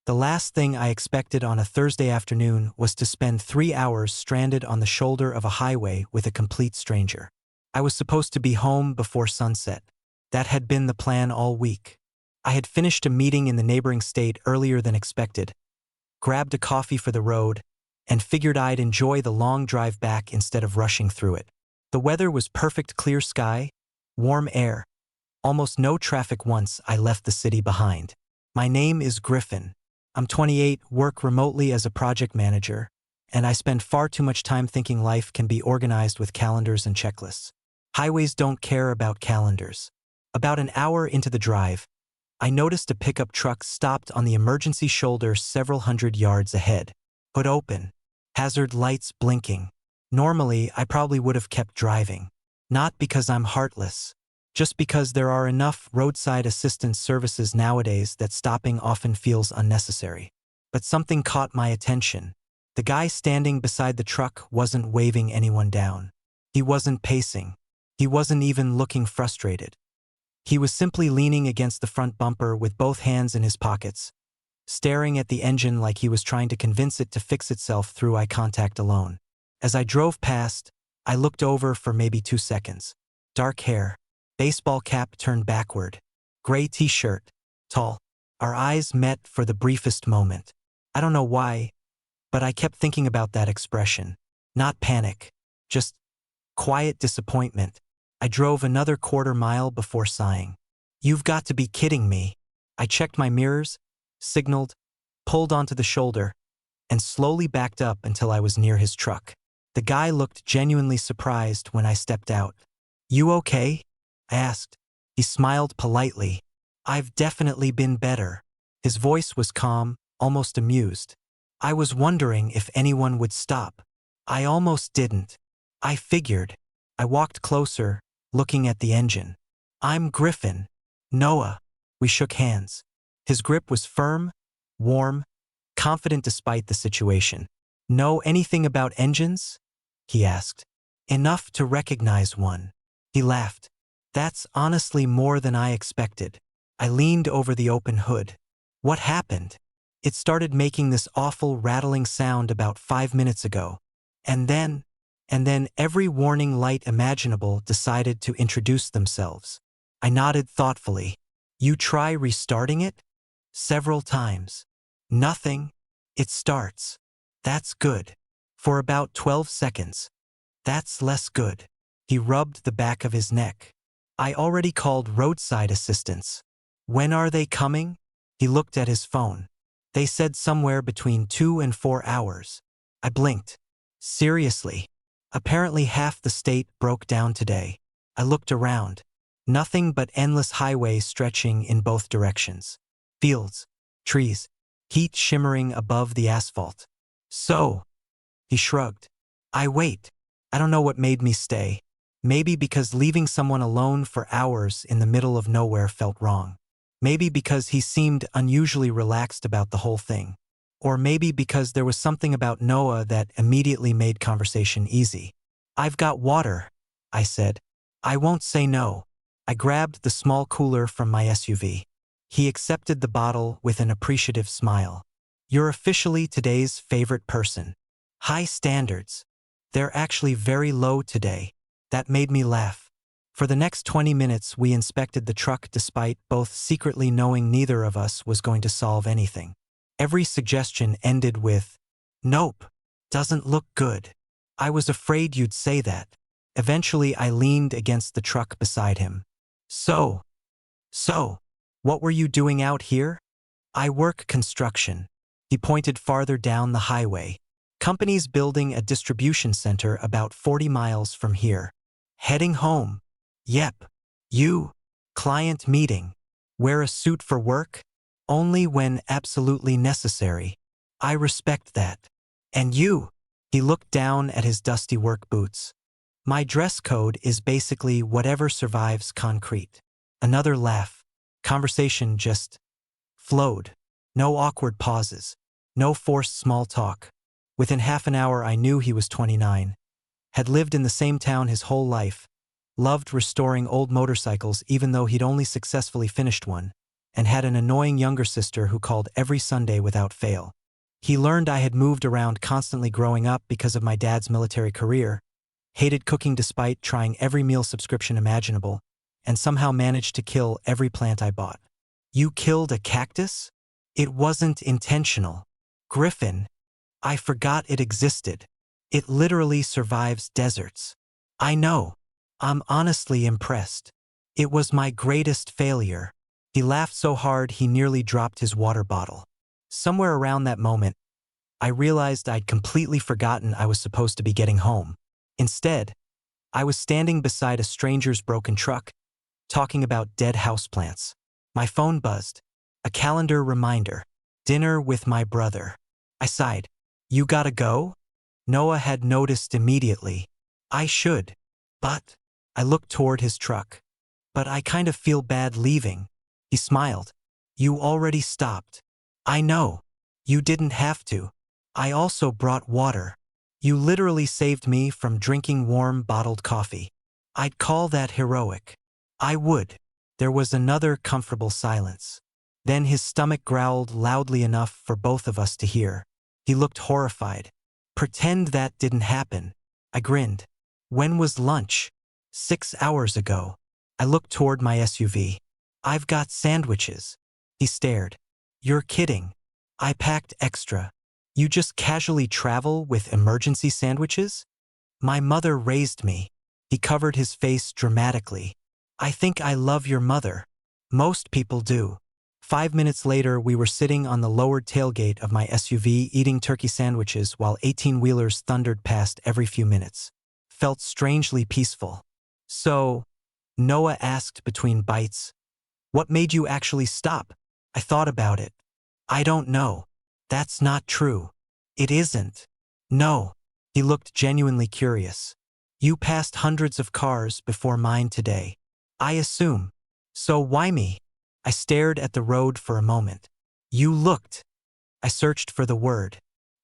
The last thing I expected on a Thursday afternoon was to spend 3 hours stranded on the shoulder of a highway with a complete stranger. I was supposed to be home before sunset. That had been the plan all week. I had finished a meeting in the neighboring state earlier than expected, grabbed a coffee for the road, and figured I'd enjoy the long drive back instead of rushing through it. The weather was perfect, clear sky, warm air, almost no traffic once I left the city behind. My name is Griffin. I'm 28, work remotely as a project manager, and I spend far too much time thinking life can be organized with calendars and checklists. Highways don't care about calendars. About an hour into the drive, I noticed a pickup truck stopped on the emergency shoulder several hundred yards ahead. Hood open, hazard lights blinking. Normally, I probably would have kept driving. Not because I'm heartless, just because there are enough roadside assistance services nowadays that stopping often feels unnecessary. But something caught my attention. The guy standing beside the truck wasn't waving anyone down. He wasn't pacing. He wasn't even looking frustrated. He was simply leaning against the front bumper with both hands in his pockets, staring at the engine like he was trying to convince it to fix itself through eye contact alone. As I drove past, I looked over for maybe 2 seconds. Dark hair, baseball cap turned backward, gray t-shirt, tall. Our eyes met for the briefest moment. I don't know why, but I kept thinking about that expression. Not panic, just quiet disappointment. I drove another quarter-mile before sighing. You've got to be kidding me. I checked my mirrors, signaled, pulled onto the shoulder, and slowly backed up until I was near his truck. The guy looked genuinely surprised when I stepped out. "You okay?" I asked. He smiled politely. "I've definitely been better." His voice was calm, almost amused. "I was wondering if anyone would stop. I almost didn't. I figured." I walked closer, looking at the engine. "I'm Griffin. Noah." We shook hands. His grip was firm, warm, confident despite the situation. "Know anything about engines?" he asked. "Enough to recognize one." He laughed. "That's honestly more than I expected." I leaned over the open hood. "What happened?" "It started making this awful rattling sound about 5 minutes ago. And then every warning light imaginable decided to introduce themselves." I nodded thoughtfully. "You try restarting it?" "Several times. Nothing. It starts." "That's good." "For about 12 seconds. "That's less good." He rubbed the back of his neck. "I already called roadside assistance." "When are they coming?" He looked at his phone. "They said somewhere between 2 and 4 hours. I blinked. "Seriously?" "Apparently half the state broke down today." I looked around. Nothing but endless highways stretching in both directions. Fields, trees, heat shimmering above the asphalt. "So?" He shrugged. "I wait. I don't know what made me stay. Maybe because leaving someone alone for hours in the middle of nowhere felt wrong. Maybe because he seemed unusually relaxed about the whole thing. Or maybe because there was something about Noah that immediately made conversation easy. "I've got water," I said. "I won't say no." I grabbed the small cooler from my SUV. He accepted the bottle with an appreciative smile. "You're officially today's favorite person." High standards. They're actually very low today. That made me laugh. For the next 20 minutes we inspected the truck despite both secretly knowing neither of us was going to solve anything. Every suggestion ended with, "Nope, doesn't look good." "I was afraid you'd say that." Eventually I leaned against the truck beside him. So, what were you doing out here?" "I work construction." He pointed farther down the highway. "Company's building a distribution center about 40 miles from here." "Heading home?" "Yep." "You?" "Client meeting." "Wear a suit for work?" "Only when absolutely necessary." "I respect that." "And you?" He looked down at his dusty work boots. "My dress code is basically whatever survives concrete." Another laugh. Conversation just flowed. No awkward pauses. No forced small talk. Within half an hour I knew he was 29. Had lived in the same town his whole life. Loved restoring old motorcycles even though he'd only successfully finished one. and had an annoying younger sister who called every Sunday without fail. He learned I had moved around constantly growing up because of my dad's military career, hated cooking despite trying every meal subscription imaginable, and somehow managed to kill every plant I bought. You killed a cactus? It wasn't intentional. Griffin, I forgot it existed. It literally survives deserts. I know. I'm honestly impressed. It was my greatest failure. He laughed so hard he nearly dropped his water bottle. Somewhere around that moment, I realized I'd completely forgotten I was supposed to be getting home. Instead, I was standing beside a stranger's broken truck, talking about dead houseplants. My phone buzzed. A calendar reminder. Dinner with my brother. I sighed. You gotta go? Noah had noticed immediately. I should. But I looked toward his truck. But I kind of feel bad leaving. He smiled. You already stopped. I know. You didn't have to. I also brought water. You literally saved me from drinking warm bottled coffee. I'd call that heroic. I would. There was another comfortable silence. Then his stomach growled loudly enough for both of us to hear. He looked horrified. Pretend that didn't happen. I grinned. When was lunch? 6 hours ago. I looked toward my SUV. I've got sandwiches. He stared. You're kidding. I packed extra. You just casually travel with emergency sandwiches? My mother raised me. He covered his face dramatically. I think I love your mother. Most people do. 5 minutes later, we were sitting on the lowered tailgate of my SUV eating turkey sandwiches while 18-wheelers thundered past every few minutes. Felt strangely peaceful. So, Noah asked between bites, what made you actually stop? I thought about it. I don't know. That's not true. It isn't. No. He looked genuinely curious. You passed hundreds of cars before mine today. I assume. So why me? I stared at the road for a moment. You looked. I searched for the word.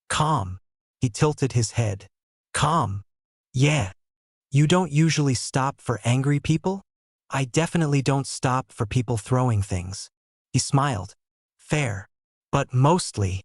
Calm. He tilted his head. Calm. Yeah. You don't usually stop for angry people? I definitely don't stop for people throwing things. He smiled. Fair. But mostly.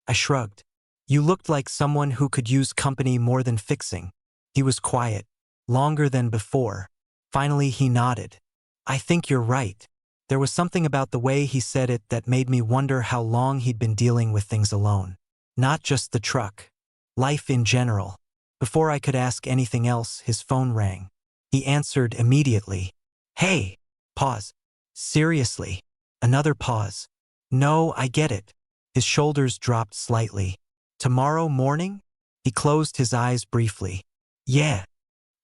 I shrugged. You looked like someone who could use company more than fixing. He was quiet. Longer than before. Finally he nodded. I think you're right. There was something about the way he said it that made me wonder how long he'd been dealing with things alone. Not just the truck. Life in general. Before I could ask anything else, his phone rang. He answered immediately. Hey! Pause. Seriously. Another pause. No, I get it. His shoulders dropped slightly. Tomorrow morning? He closed his eyes briefly. Yeah.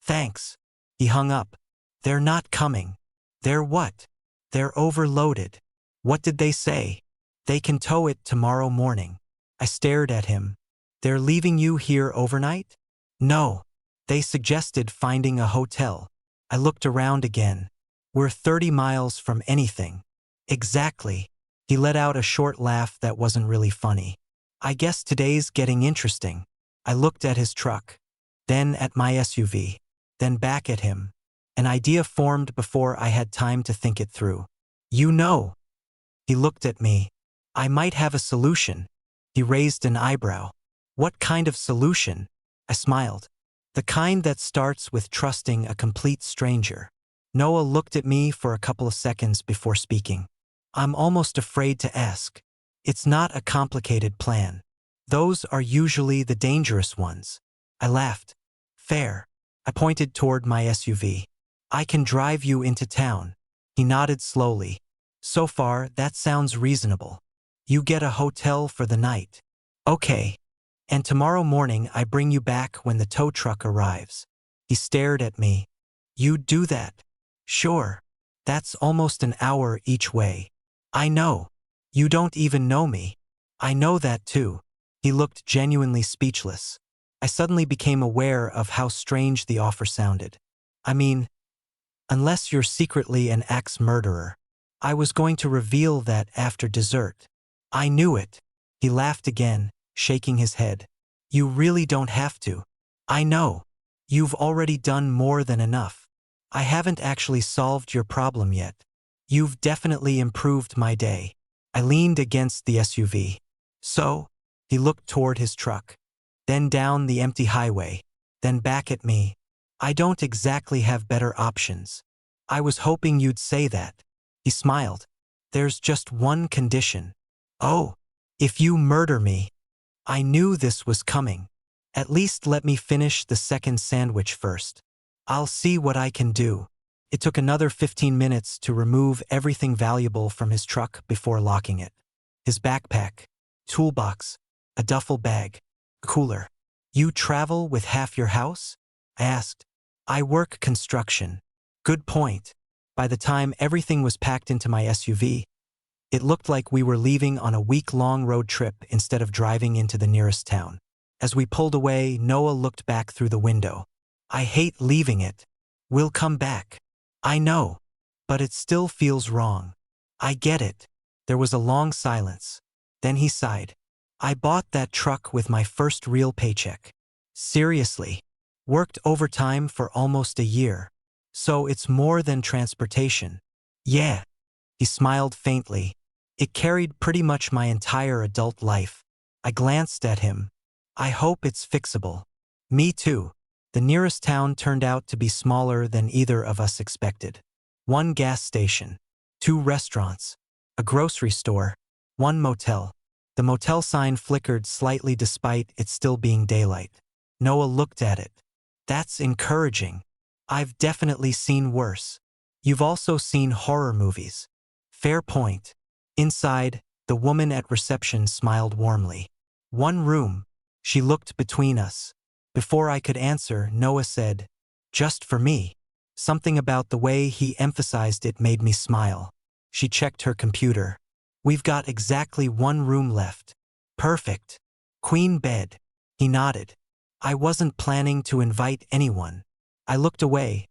Thanks. He hung up. They're not coming. They're what? They're overloaded. What did they say? They can tow it tomorrow morning. I stared at him. They're leaving you here overnight? No. They suggested finding a hotel. I looked around again. We're 30 miles from anything. Exactly. He let out a short laugh that wasn't really funny. I guess today's getting interesting. I looked at his truck, then at my SUV, then back at him. An idea formed before I had time to think it through. You know. He looked at me. I might have a solution. He raised an eyebrow. What kind of solution? I smiled. The kind that starts with trusting a complete stranger. Noah looked at me for a couple of seconds before speaking. I'm almost afraid to ask. It's not a complicated plan. Those are usually the dangerous ones. I laughed. Fair. I pointed toward my SUV. I can drive you into town. He nodded slowly. So far, that sounds reasonable. You get a hotel for the night. Okay. And tomorrow morning I bring you back when the tow truck arrives. He stared at me. You'd do that? Sure. That's almost an hour each way. I know. You don't even know me. I know that too. He looked genuinely speechless. I suddenly became aware of how strange the offer sounded. I mean, unless you're secretly an axe murderer. I was going to reveal that after dessert. I knew it. He laughed again, shaking his head. You really don't have to. I know. You've already done more than enough. I haven't actually solved your problem yet. You've definitely improved my day. I leaned against the SUV. So? He looked toward his truck. Then down the empty highway. Then back at me. I don't exactly have better options. I was hoping you'd say that. He smiled. There's just one condition. Oh, if you murder me. I knew this was coming. At least let me finish the second sandwich first. I'll see what I can do. It took another 15 minutes to remove everything valuable from his truck before locking it. His backpack, toolbox, a duffel bag, cooler. You travel with half your house? I asked. I work construction. Good point. By the time everything was packed into my SUV, it looked like we were leaving on a week-long road trip instead of driving into the nearest town. As we pulled away, Noah looked back through the window. I hate leaving it. We'll come back. I know, but it still feels wrong. I get it. There was a long silence. Then he sighed. I bought that truck with my first real paycheck. Seriously. Worked overtime for almost a year. So it's more than transportation. Yeah. He smiled faintly. It carried pretty much my entire adult life. I glanced at him. I hope it's fixable. Me too. The nearest town turned out to be smaller than either of us expected. One gas station, 2 restaurants, a grocery store, 1 motel. The motel sign flickered slightly despite it still being daylight. Noah looked at it. That's encouraging. I've definitely seen worse. You've also seen horror movies. Fair point. Inside, the woman at reception smiled warmly. 1 room. She looked between us. Before I could answer, Noah said, just for me. Something about the way he emphasized it made me smile. She checked her computer. We've got exactly 1 room left. Perfect. Queen bed. He nodded. I wasn't planning to invite anyone. I looked away,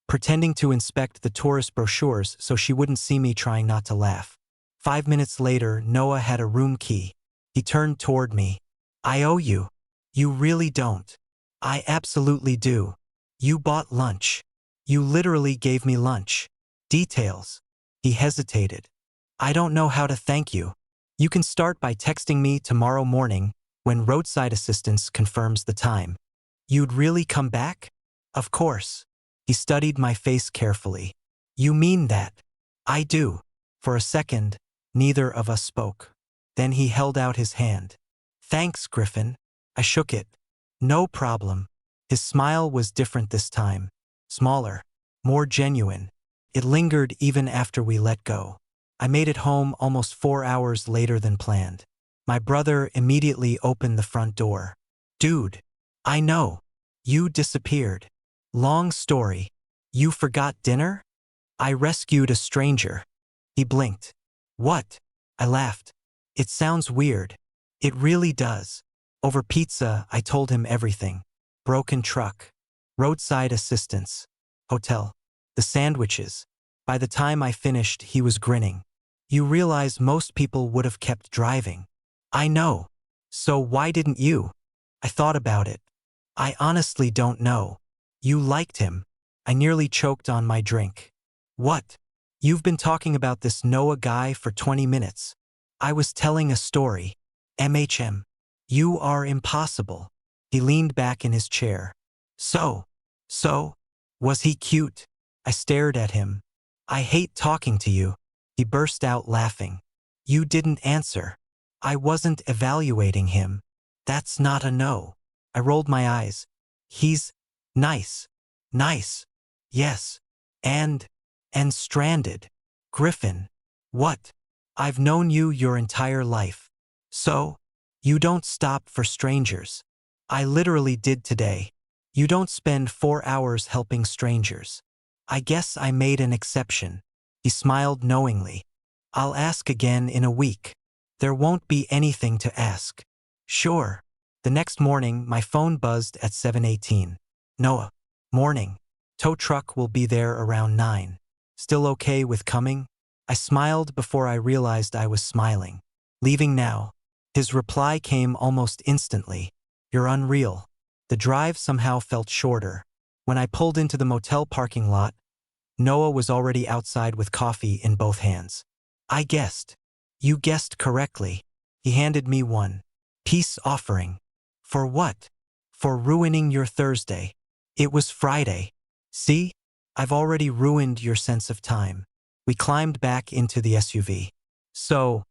pretending to inspect the tourist brochures so she wouldn't see me trying not to laugh. 5 minutes later, Noah had a room key. He turned toward me. I owe you. You really don't. I absolutely do. You bought lunch. You literally gave me lunch. Details. He hesitated. I don't know how to thank you. You can start by texting me tomorrow morning when roadside assistance confirms the time. You'd really come back? Of course. He studied my face carefully. You mean that? I do. For a second, neither of us spoke. Then he held out his hand. Thanks, Griffin. I shook it. No problem. His smile was different this time. Smaller. More genuine. It lingered even after we let go. I made it home almost 4 hours later than planned. My brother immediately opened the front door. Dude. I know. You disappeared. Long story. You forgot dinner? I rescued a stranger. He blinked. What? I laughed. It sounds weird. It really does. Over pizza, I told him everything. Broken truck. Roadside assistance. Hotel. The sandwiches. By the time I finished, he was grinning. You realize most people would have kept driving. I know. So why didn't you? I thought about it. I honestly don't know. You liked him. I nearly choked on my drink. What? You've been talking about this Noah guy for 20 minutes. I was telling a story. MHM. You are impossible. He leaned back in his chair. So? Was he cute? I stared at him. I hate talking to you. He burst out laughing. You didn't answer. I wasn't evaluating him. That's not a no. I rolled my eyes. He's nice. Nice. Yes. And stranded. Griffin. What? I've known you your entire life. So? You don't stop for strangers. I literally did today. You don't spend 4 hours helping strangers. I guess I made an exception. He smiled knowingly. I'll ask again in a week. There won't be anything to ask. Sure. The next morning, my phone buzzed at 7:18. Noah. Morning. Tow truck will be there around 9. Still okay with coming? I smiled before I realized I was smiling. Leaving now. His reply came almost instantly. You're unreal. The drive somehow felt shorter. When I pulled into the motel parking lot, Noah was already outside with coffee in both hands. I guessed. You guessed correctly. He handed me one. Peace offering. For what? For ruining your Thursday. It was Friday. See? I've already ruined your sense of time. We climbed back into the SUV. So,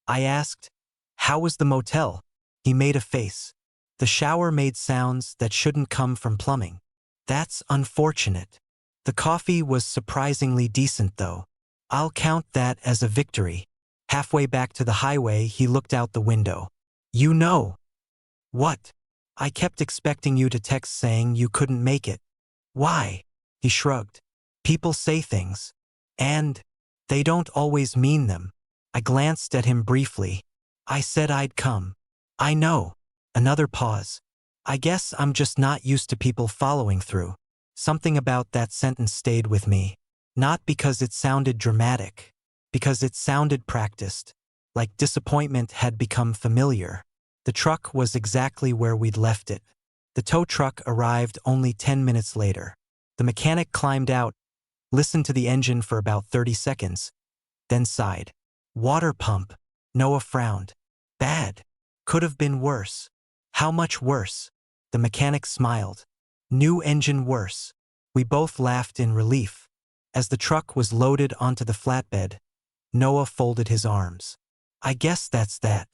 I asked, how was the motel? He made a face. The shower made sounds that shouldn't come from plumbing. That's unfortunate. The coffee was surprisingly decent though. I'll count that as a victory. Halfway back to the highway, he looked out the window. You know. What? I kept expecting you to text saying you couldn't make it. Why? He shrugged. People say things. And they don't always mean them. I glanced at him briefly. I said I'd come. I know. Another pause. I guess I'm just not used to people following through. Something about that sentence stayed with me. Not because it sounded dramatic. Because it sounded practiced. Like disappointment had become familiar. The truck was exactly where we'd left it. The tow truck arrived only 10 minutes later. The mechanic climbed out, listened to the engine for about 30 seconds, then sighed. Water pump. Noah frowned. Bad. Could have been worse. How much worse? The mechanic smiled. New engine worse. We both laughed in relief. As the truck was loaded onto the flatbed, Noah folded his arms. I guess that's that.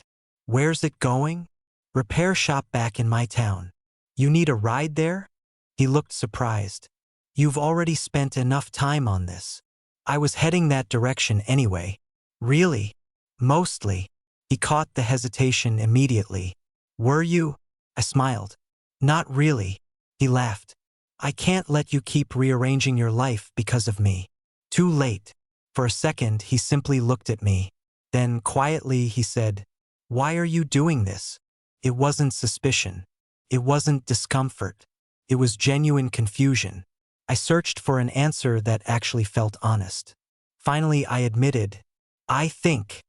Where's it going? Repair shop back in my town. You need a ride there? He looked surprised. You've already spent enough time on this. I was heading that direction anyway. Really? Mostly. He caught the hesitation immediately. Were you? I smiled. Not really. He laughed. I can't let you keep rearranging your life because of me. Too late. For a second, he simply looked at me. Then, quietly, he said, Why are you doing this? It wasn't suspicion. It wasn't discomfort. It was genuine confusion. I searched for an answer that actually felt honest. Finally, I admitted, I think.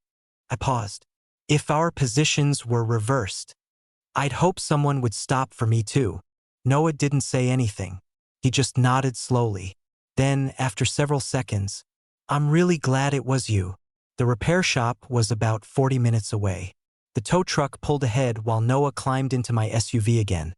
I paused. If our positions were reversed, I'd hope someone would stop for me too. Noah didn't say anything. He just nodded slowly. Then, after several seconds, I'm really glad it was you. The repair shop was about 40 minutes away. The tow truck pulled ahead while Noah climbed into my SUV again,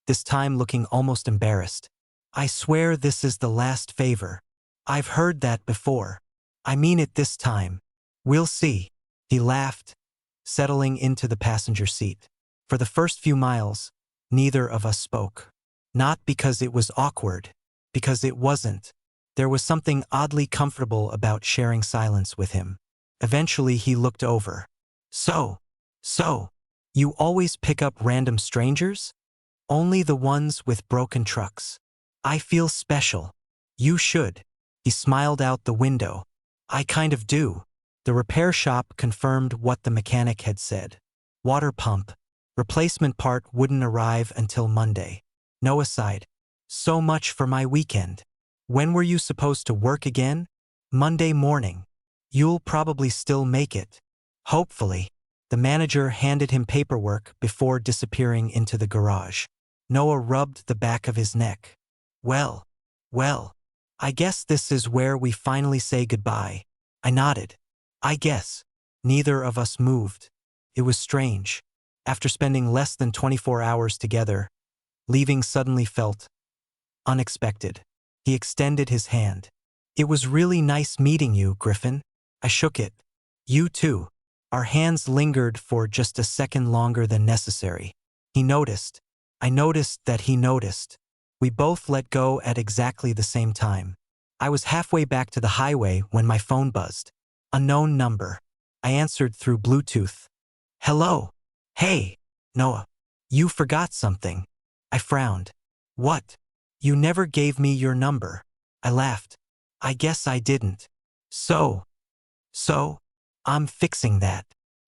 this time looking almost embarrassed. I swear this is the last favor. I've heard that before. I mean it this time. We'll see. He laughed, settling into the passenger seat. For the first few miles, neither of us spoke. Not because it was awkward, because it wasn't. There was something oddly comfortable about sharing silence with him. Eventually, he looked over. So, you always pick up random strangers? Only the ones with broken trucks. I feel special. You should. He smiled out the window. I kind of do. The repair shop confirmed what the mechanic had said. Water pump. Replacement part wouldn't arrive until Monday. Noah sighed. So much for my weekend. When were you supposed to work again? Monday morning. You'll probably still make it. Hopefully. The manager handed him paperwork before disappearing into the garage. Noah rubbed the back of his neck. Well, I guess this is where we finally say goodbye. I nodded. I guess. Neither of us moved. It was strange. After spending less than 24 hours together, leaving suddenly felt unexpected. He extended his hand. It was really nice meeting you, Griffin. I shook it. You too. Our hands lingered for just a second longer than necessary. He noticed. I noticed that he noticed. We both let go at exactly the same time. I was halfway back to the highway when my phone buzzed. Unknown number. I answered through Bluetooth. Hello. Hey, Noah. You forgot something. I frowned. What? You never gave me your number. I laughed. I guess I didn't. So, I'm fixing that.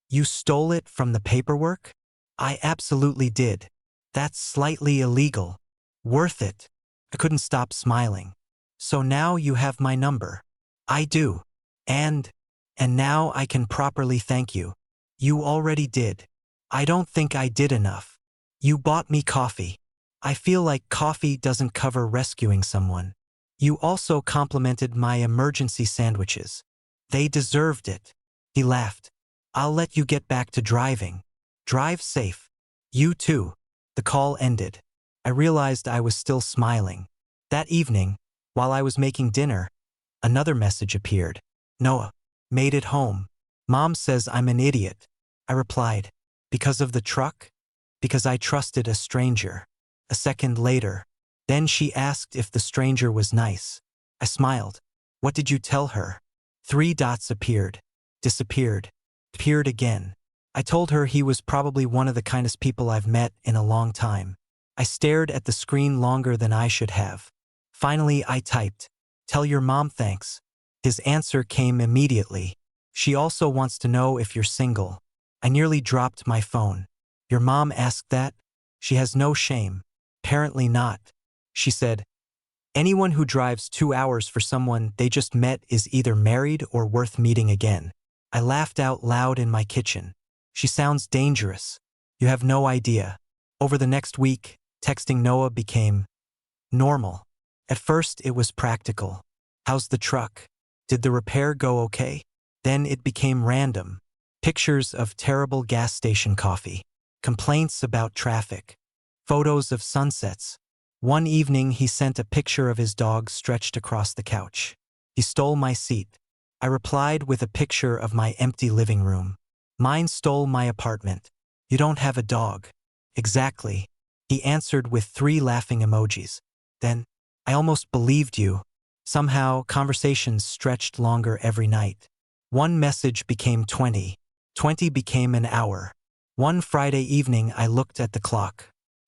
You stole it from the paperwork? I absolutely did. That's slightly illegal. Worth it. I couldn't stop smiling. So now you have my number. I do. And now I can properly thank you. You already did. I don't think I did enough. You bought me coffee. I feel like coffee doesn't cover rescuing someone. You also complimented my emergency sandwiches. They deserved it. He laughed. I'll let you get back to driving. Drive safe. You too. The call ended. I realized I was still smiling. That evening, while I was making dinner, another message appeared. Noah, made it home. Mom says I'm an idiot. I replied, because of the truck? Because I trusted a stranger. A second later, then she asked if the stranger was nice. I smiled. What did you tell her? 3 dots appeared, disappeared, appeared again. I told her he was probably one of the kindest people I've met in a long time. I stared at the screen longer than I should have. Finally, I typed, tell your mom thanks. His answer came immediately. She also wants to know if you're single. I nearly dropped my phone. Your mom asked that? She has no shame. Apparently not. She said, anyone who drives 2 hours for someone they just met is either married or worth meeting again. I laughed out loud in my kitchen. She sounds dangerous. You have no idea. Over the next week, texting Noah became normal. At first, it was practical. How's the truck? Did the repair go okay? Then it became random. Pictures of terrible gas station coffee. Complaints about traffic. Photos of sunsets. One evening, he sent a picture of his dog stretched across the couch. He stole my seat. I replied with a picture of my empty living room. Mine stole my apartment. You don't have a dog. Exactly. He answered with 3 laughing emojis. Then, I almost believed you. Somehow, conversations stretched longer every night. One message became 20. 20 became an hour. One Friday evening, I looked at the clock.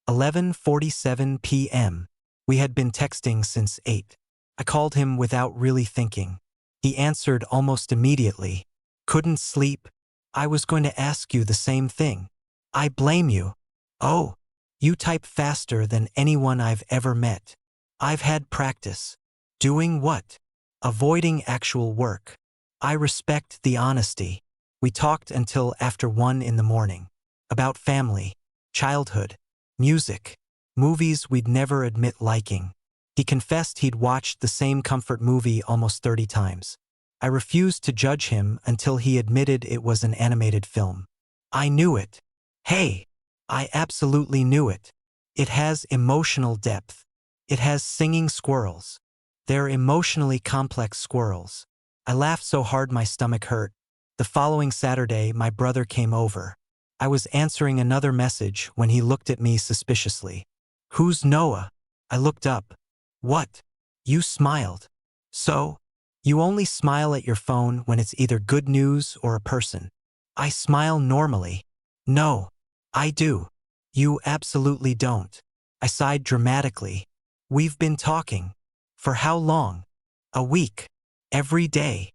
11:47 p.m. We had been texting since 8. I called him without really thinking. He answered almost immediately. Couldn't sleep. I was going to ask you the same thing. I blame you. Oh, you type faster than anyone I've ever met. I've had practice. Doing what? Avoiding actual work. I respect the honesty. We talked until after 1 in the morning. About family, childhood, music, movies we'd never admit liking. He confessed he'd watched the same comfort movie almost 30 times. I refused to judge him until he admitted it was an animated film. I knew it. Hey, I absolutely knew it. It has emotional depth. It has singing squirrels. They're emotionally complex squirrels. I laughed so hard my stomach hurt. The following Saturday, my brother came over. I was answering another message when he looked at me suspiciously. Who's Noah? I looked up. What? You smiled. So? You only smile at your phone when it's either good news or a person. I smile normally. No, I do. You absolutely don't. I sighed dramatically. We've been talking. For how long? A week. Every day.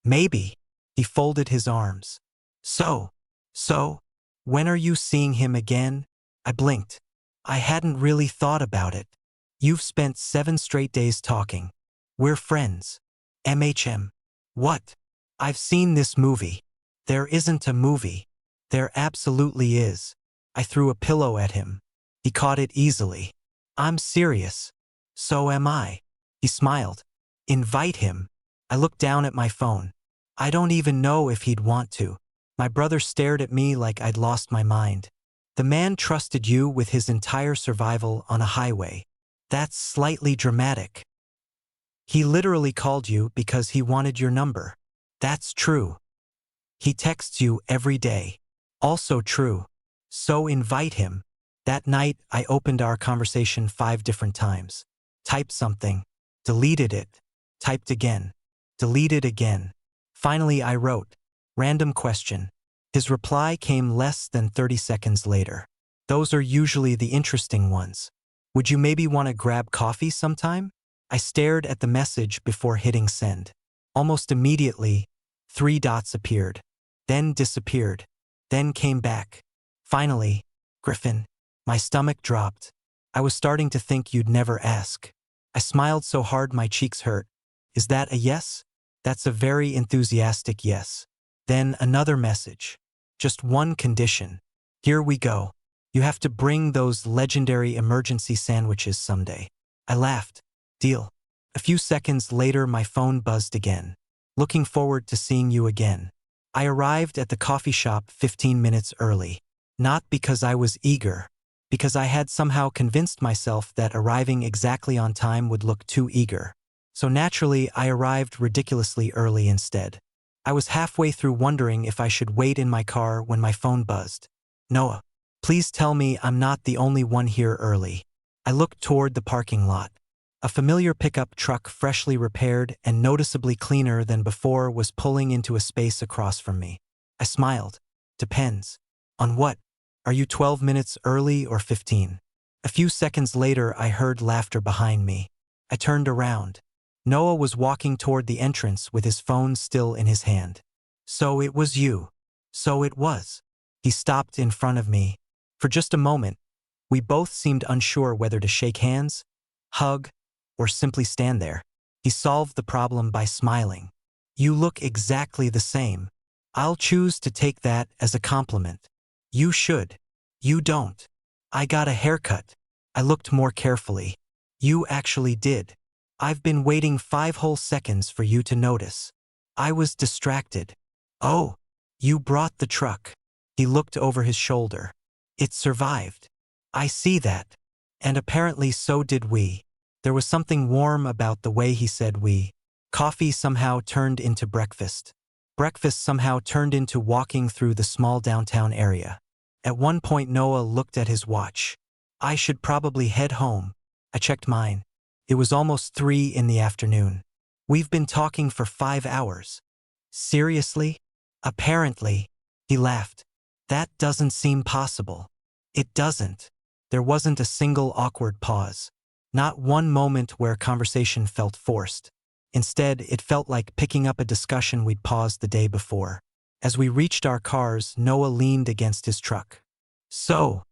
Maybe. He folded his arms. So, when are you seeing him again? I blinked. I hadn't really thought about it. You've spent 7 straight days talking. We're friends. MHM. What? I've seen this movie. There isn't a movie. There absolutely is. I threw a pillow at him. He caught it easily. I'm serious. So am I. He smiled. Invite him. I looked down at my phone. I don't even know if he'd want to. My brother stared at me like I'd lost my mind. The man trusted you with his entire survival on a highway. That's slightly dramatic. He literally called you because he wanted your number. That's true. He texts you every day. Also true. So invite him. That night, I opened our conversation 5 different times. Typed something. Deleted it. Typed again. Deleted again. Finally, I wrote, random question. His reply came less than 30 seconds later. Those are usually the interesting ones. Would you maybe want to grab coffee sometime? I stared at the message before hitting send. Almost immediately, 3 dots appeared, then disappeared, then came back. Finally, Griffin. My stomach dropped. I was starting to think you'd never ask. I smiled so hard my cheeks hurt. Is that a yes? That's a very enthusiastic yes. Then another message. Just one condition. Here we go. You have to bring those legendary emergency sandwiches someday. I laughed. Deal. A few seconds later, my phone buzzed again. Looking forward to seeing you again. I arrived at the coffee shop 15 minutes early. Not because I was eager, because I had somehow convinced myself that arriving exactly on time would look too eager. So naturally, I arrived ridiculously early instead. I was halfway through wondering if I should wait in my car when my phone buzzed. Noah, please tell me I'm not the only one here early. I looked toward the parking lot. A familiar pickup truck, freshly repaired and noticeably cleaner than before, was pulling into a space across from me. I smiled. Depends. On what? Are you 12 minutes early or 15? A few seconds later, I heard laughter behind me. I turned around. Noah was walking toward the entrance with his phone still in his hand. So it was you. So it was. He stopped in front of me. For just a moment, we both seemed unsure whether to shake hands, hug, or simply stand there. He solved the problem by smiling. You look exactly the same. I'll choose to take that as a compliment. You should. You don't. I got a haircut. I looked more carefully. You actually did. I've been waiting 5 whole seconds for you to notice. I was distracted. Oh, you brought the truck. He looked over his shoulder. It survived. I see that. And apparently so did we. There was something warm about the way he said we. Coffee somehow turned into breakfast. Breakfast somehow turned into walking through the small downtown area. At one point, Noah looked at his watch. I should probably head home. I checked mine. It was almost 3 in the afternoon. We've been talking for 5 hours. Seriously? Apparently. He laughed. That doesn't seem possible. It doesn't. There wasn't a single awkward pause. Not one moment where conversation felt forced. Instead, it felt like picking up a discussion we'd paused the day before. As we reached our cars, Noah leaned against his truck. So,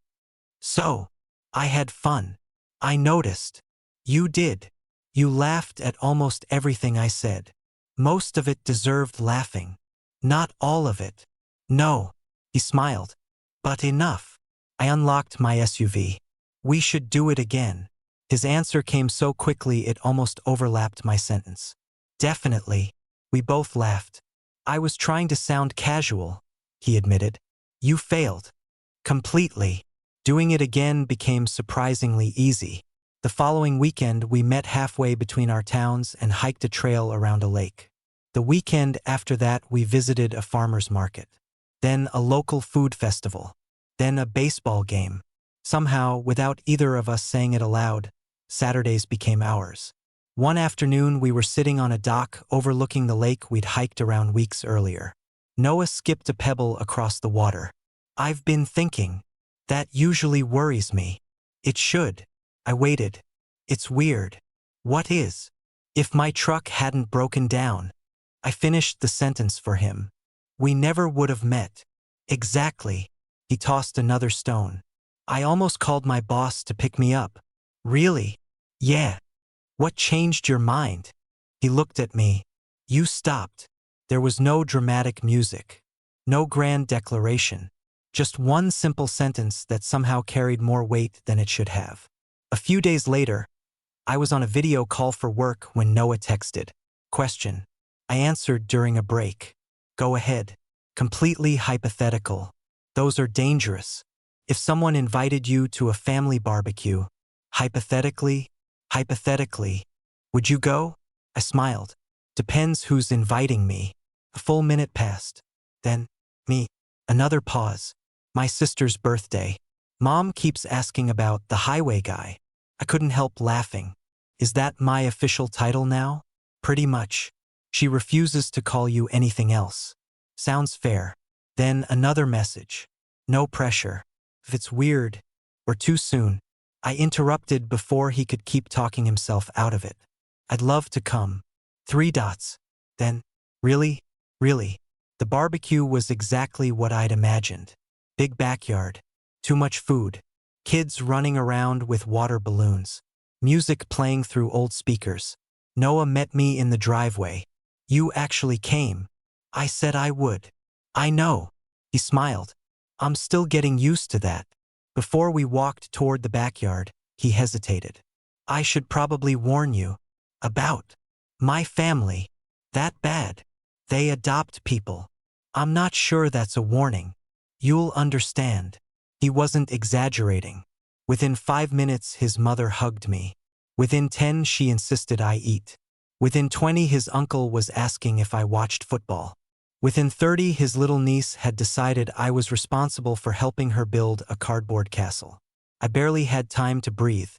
I had fun. I noticed. You did. You laughed at almost everything I said. Most of it deserved laughing. Not all of it. No. He smiled. But enough. I unlocked my SUV. We should do it again. His answer came so quickly it almost overlapped my sentence. Definitely. We both laughed. I was trying to sound casual, he admitted. You failed. Completely. Doing it again became surprisingly easy. The following weekend, we met halfway between our towns and hiked a trail around a lake. The weekend after that, we visited a farmer's market. Then a local food festival. Then a baseball game. Somehow, without either of us saying it aloud, Saturdays became ours. One afternoon, we were sitting on a dock overlooking the lake we'd hiked around weeks earlier. Noah skipped a pebble across the water. I've been thinking. That usually worries me. It should. I waited. It's weird. What is? If my truck hadn't broken down. I finished the sentence for him. We never would have met. Exactly. He tossed another stone. I almost called my boss to pick me up. Really? Yeah. What changed your mind? He looked at me. You stopped. There was no dramatic music. No grand declaration. Just one simple sentence that somehow carried more weight than it should have. A few days later, I was on a video call for work when Noah texted. Question. I answered during a break. Go ahead. Completely hypothetical. Those are dangerous. If someone invited you to a family barbecue, hypothetically, would you go? I smiled. Depends who's inviting me. A full minute passed. Then, me. Another pause. My sister's birthday. Mom keeps asking about the highway guy. I couldn't help laughing. Is that my official title now? Pretty much. She refuses to call you anything else. Sounds fair. Then another message. No pressure. If it's weird or too soon. I interrupted before he could keep talking himself out of it. I'd love to come. 3 dots. Then, really? The barbecue was exactly what I'd imagined. Big backyard. Too much food. Kids running around with water balloons. Music playing through old speakers. Noah met me in the driveway. You actually came. I said I would. I know. He smiled. I'm still getting used to that. Before we walked toward the backyard, he hesitated. I should probably warn you. About my family. That bad. They adopt people. I'm not sure that's a warning. You'll understand. He wasn't exaggerating. Within 5 minutes, his mother hugged me. Within 10, she insisted I eat. Within 20, his uncle was asking if I watched football. Within 30, his little niece had decided I was responsible for helping her build a cardboard castle. I barely had time to breathe.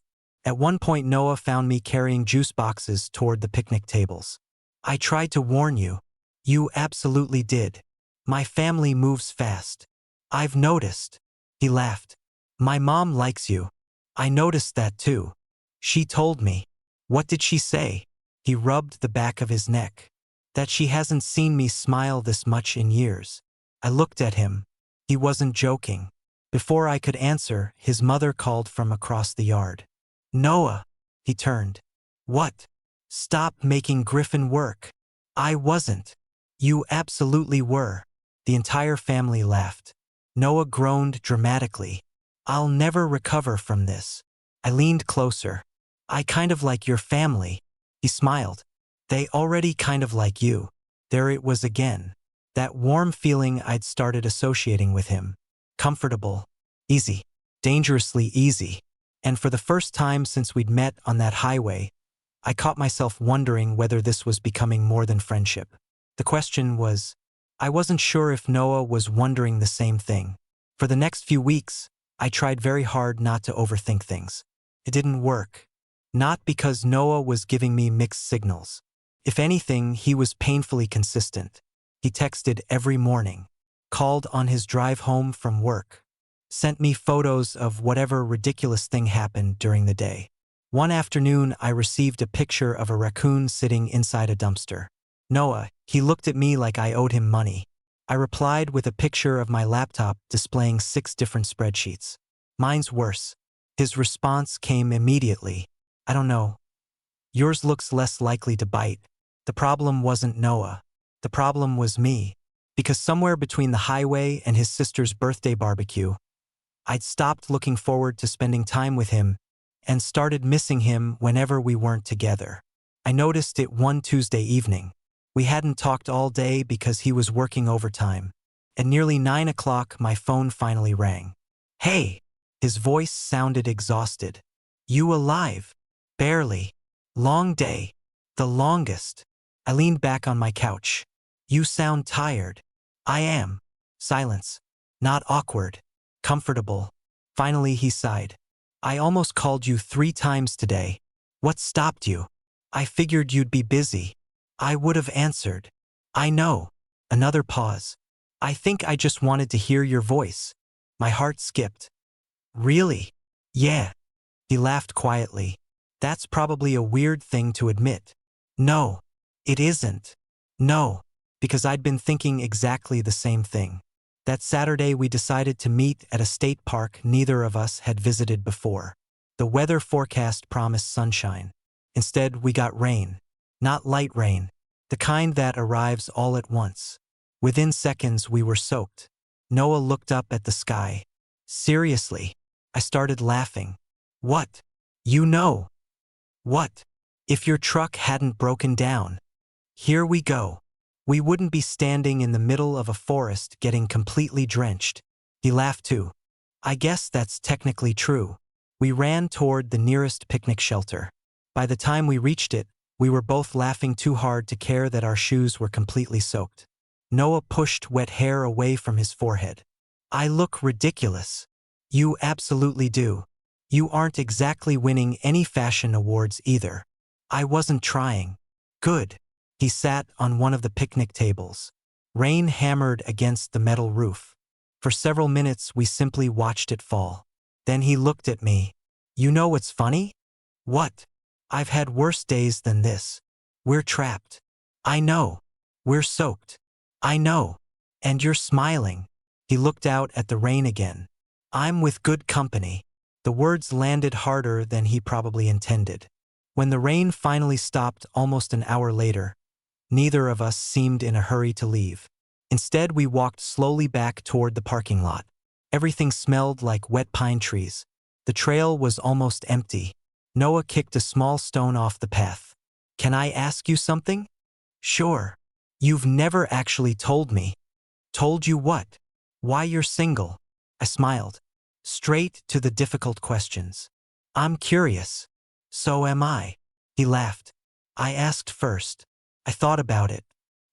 At one point, Noah found me carrying juice boxes toward the picnic tables. I tried to warn you. You absolutely did. My family moves fast. I've noticed. He laughed. My mom likes you. I noticed that too. She told me. What did she say? He rubbed the back of his neck. That she hasn't seen me smile this much in years. I looked at him. He wasn't joking. Before I could answer, his mother called from across the yard. Noah. He turned. What? Stop making Griffin work. I wasn't. You absolutely were. The entire family laughed. Noah groaned dramatically. I'll never recover from this. I leaned closer. I kind of like your family. He smiled. They already kind of like you. There it was again. That warm feeling I'd started associating with him. Comfortable. Easy. Dangerously easy. And for the first time since we'd met on that highway, I caught myself wondering whether this was becoming more than friendship. The question was, I wasn't sure if Noah was wondering the same thing. For the next few weeks, I tried very hard not to overthink things. It didn't work. Not because Noah was giving me mixed signals. If anything, he was painfully consistent. He texted every morning, called on his drive home from work, sent me photos of whatever ridiculous thing happened during the day. One afternoon, I received a picture of a raccoon sitting inside a dumpster. Noah, he looked at me like I owed him money. I replied with a picture of my laptop displaying 6 different spreadsheets. Mine's worse. His response came immediately. I don't know. Yours looks less likely to bite. The problem wasn't Noah. The problem was me. Because somewhere between the highway and his sister's birthday barbecue, I'd stopped looking forward to spending time with him and started missing him whenever we weren't together. I noticed it one Tuesday evening. We hadn't talked all day because he was working overtime. At nearly 9 o'clock, my phone finally rang. Hey! His voice sounded exhausted. You alive? Barely. Long day. The longest. I leaned back on my couch. You sound tired. I am. Silence. Not awkward. Comfortable. Finally, he sighed. I almost called you 3 times today. What stopped you? I figured you'd be busy. I would have answered. I know. Another pause. I think I just wanted to hear your voice. My heart skipped. Really? Yeah. He laughed quietly. That's probably a weird thing to admit. No. It isn't. No. Because I'd been thinking exactly the same thing. That Saturday we decided to meet at a state park neither of us had visited before. The weather forecast promised sunshine. Instead, we got rain. Not light rain. The kind that arrives all at once. Within seconds, we were soaked. Noah looked up at the sky. Seriously. I started laughing. What? You know. What? If your truck hadn't broken down. Here we go. We wouldn't be standing in the middle of a forest getting completely drenched. He laughed too. I guess that's technically true. We ran toward the nearest picnic shelter. By the time we reached it, we were both laughing too hard to care that our shoes were completely soaked. Noah pushed wet hair away from his forehead. I look ridiculous. You absolutely do. You aren't exactly winning any fashion awards either. I wasn't trying. Good. He sat on one of the picnic tables. Rain hammered against the metal roof. For several minutes, we simply watched it fall. Then he looked at me. You know what's funny? What? I've had worse days than this. We're trapped. I know. We're soaked. I know. And you're smiling. He looked out at the rain again. I'm with good company. The words landed harder than he probably intended. When the rain finally stopped almost an hour later, neither of us seemed in a hurry to leave. Instead, we walked slowly back toward the parking lot. Everything smelled like wet pine trees. The trail was almost empty. Noah kicked a small stone off the path. Can I ask you something? Sure. You've never actually told me. Told you what? Why you're single? I smiled. Straight to the difficult questions. I'm curious. So am I. He laughed. I asked first. I thought about it.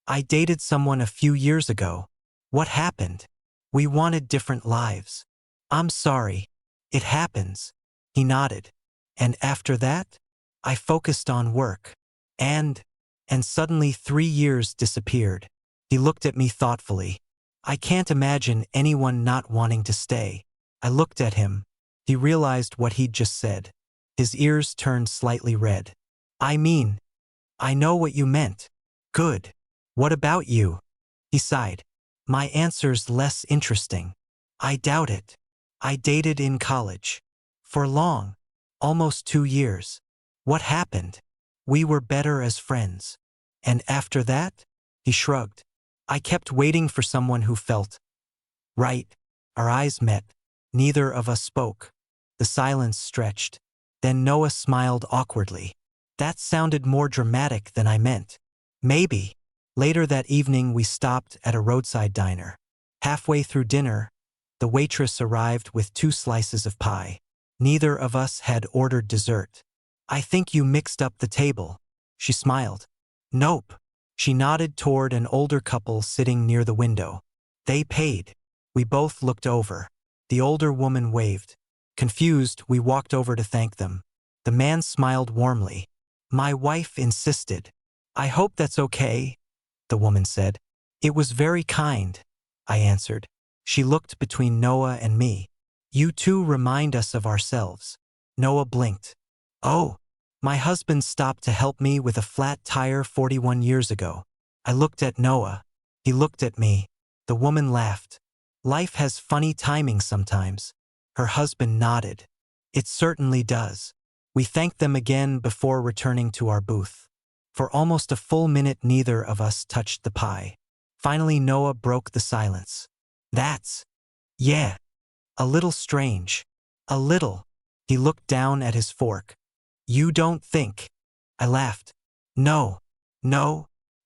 I dated someone a few years ago. What happened? We wanted different lives. I'm sorry. It happens. He nodded. And after that? I focused on work. And suddenly 3 years disappeared. He looked at me thoughtfully. I can't imagine anyone not wanting to stay. I looked at him. He realized what he'd just said. His ears turned slightly red. I mean, I know what you meant. Good. What about you? He sighed. My answer's less interesting. I doubt it. I dated in college. For long. Almost 2 years. What happened? We were better as friends. And after that? He shrugged. I kept waiting for someone who felt right. Our eyes met. Neither of us spoke. The silence stretched. Then Noah smiled awkwardly. That sounded more dramatic than I meant. Maybe. Later that evening we stopped at a roadside diner. Halfway through dinner, the waitress arrived with 2 slices of pie. Neither of us had ordered dessert. I think you mixed up the table. She smiled. Nope. She nodded toward an older couple sitting near the window. They paid. We both looked over. The older woman waved. Confused, we walked over to thank them. The man smiled warmly. My wife insisted. I hope that's okay, the woman said. It was very kind, I answered. She looked between Noah and me. You two remind us of ourselves. Noah blinked. Oh, my husband stopped to help me with a flat tire 41 years ago. I looked at Noah. He looked at me. The woman laughed. Life has funny timing sometimes. Her husband nodded. It certainly does. We thanked them again before returning to our booth. For almost a full minute neither of us touched the pie. Finally Noah broke the silence. That's, yeah, a little strange. A little. He looked down at his fork. You don't think? I laughed. No.